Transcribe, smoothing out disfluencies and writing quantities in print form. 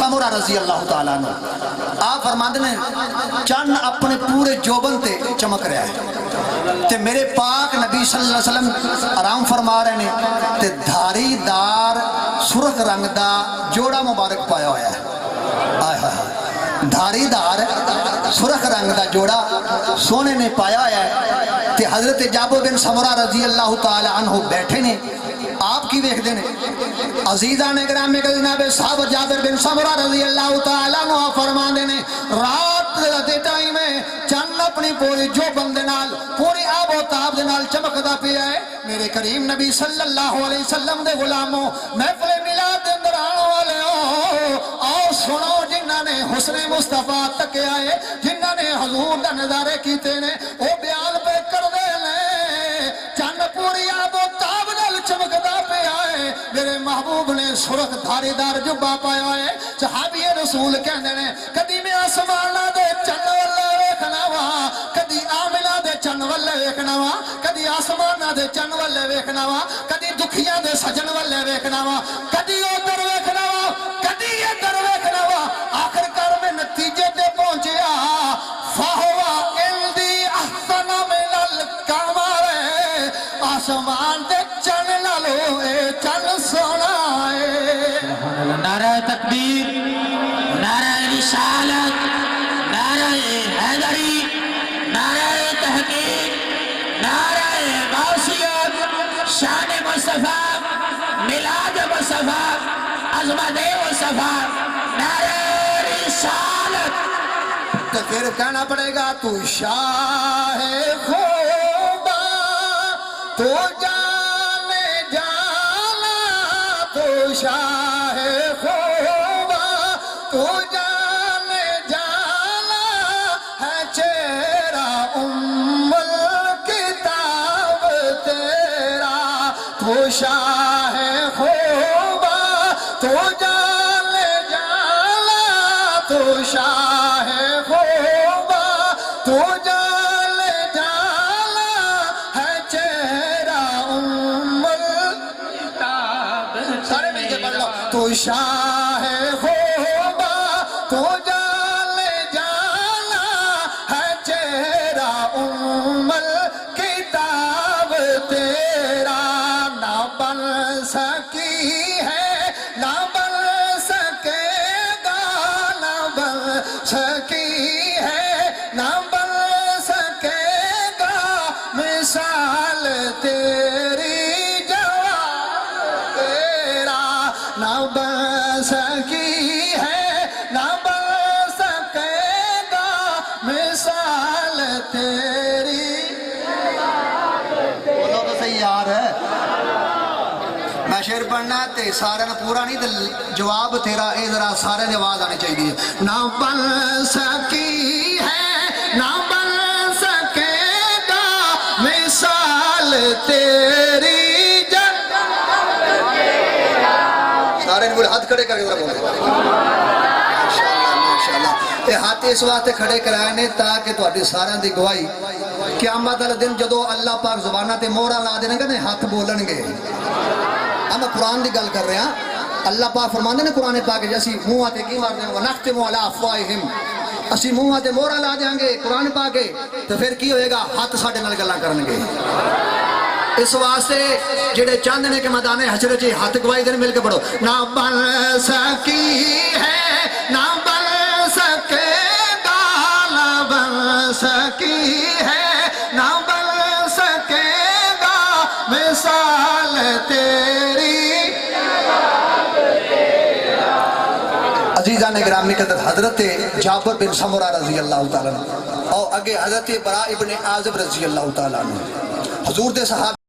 سمرہ رضی اللہ تعالیٰ عنہ آپ فرماتے ہیں چند اپنے پورے جوبن تے چمک رہا ہے تے میرے پاک نبی صلی اللہ علیہ وسلم آرام فرما رہے ہیں تے دھاری دار سرخ رنگ دا جوڑا مبارک پایا ہوا ہے آئے ہاں دھاری دار سرخ رنگ دا جوڑا سونے نے پایا ہے تے حضرت جابر بن سمرہ رضی اللہ تعالیٰ عنہ بیٹھے نے آپ کی دیکھ دینے عزیزہ نے گرامی کے جناب صاحب جابر بن سمرہ رضی اللہ تعالیٰ عنہ فرما دینے رات دے ٹائم میں چند اپنی پوری جو بندنال پوری آب و تاب دنال چمکدا پیا ہے میرے کریم نبی صلی اللہ علیہ وسلم دے غلاموں محفل میلاد دے اندر آنے والے آؤ سنو جنہاں نے حسن مصطفیٰ تکے آئے جنہاں نے حضور دا نظارے کیتے نے وہ بیان پہ کر دے لے چند پوری آب و تاب نال چمکدا پیا ہے میرے محبوب نے سرخ دھاری دار جبا پایا ہے صحابی رسول کہنے نے کدی میں آسمانہ دے چند والے ویکھنا وا کدی آمنہ دے چند والے ویکھنا وا کدی آسمانہ دے چند والے ویکھنا وا کدی دکھیاں دے سجن والے ویکھنا وا کدی ادھر ویکھنا وا کدی ادھر ویکھنا وا آخر کر میں نتیجے تے پہنچیا فہوا اندی احسن من القمر آسمان دے چند نالو اے چند سونا ہے نعرہ تکبیر نعرہ رسالت نعرہ حیدری نعرہ تحقیق نعرہ غوثیت شان مصطفیٰ میلاد مصطفیٰ عظمت مصطفیٰ نعرہ رسالت تو پھر کہنا پڑے گا تو شاہ خوبا تو جانے جانا تو شاہ خوبا تو جانے جانا ہے چہرہ ام الکتاب تیرا تو شاہ خوبا تو جانے جانا تو شاہ خوبا تو جانے جانا ہے چہرہ ام الکتاب سارے مل کے پڑھ لو تو شاہ خوبا تو جانے جانا ہے چہرہ ام الکتاب تیرا نہ بن سکی ہے نہ بن سکے گا نہ بن سکی ہے نہ بن سکے گا مثال تیری جوان تیرا نہ بن سکی ہے نہ بن سکے گا مثال تیری بولو تو صحیح یار ہے میں شعر پڑھنا تے سارے نے پورا نہیں دل جواب تیرا اے ذرا سارے نے آواز آنی چاہیے نہ بن سکی ہے نہ بن سکے گا مثال تیری سارے نے بولے ہاتھ کھڑے کر کے ذرا بولے ماشاءاللہ ہاتھ اس واسطے کھڑے کرائے نے تاکہ تہاڈی سارے دی گواہی قیامت والے دن جدو اللہ پاک زباناں تے مہراں لا دین گے ہاتھ بولن گے میں قرآن دی گل کر رہا ہاں اللہ پاک فرماندے نے قرآن پاک جیسی منہ تے کی مار دیں گے نختم علی افواہہم اسی منہ تے مہراں لا دیں گے قرآن پاک تو پھر کی ہوئے گا ہاتھ ساڈے نال گلاں کرن گے اس واسطے جڑے چاند نے کہ میدان حشر چ ہاتھ گواہی دین مل کے پڑھو نہ بن سکی ہے نہ بن سکے گا نہ بن سکی ہے نہ بن سکے گا مثال تیری عزیزان گرامی قدر حضرت جابر بن سمرہ رضی اللہ تعالیٰ عنہ اور اگے حضرت براء ابن عازب رضی اللہ تعالیٰ عنہ حضور دے صحابہ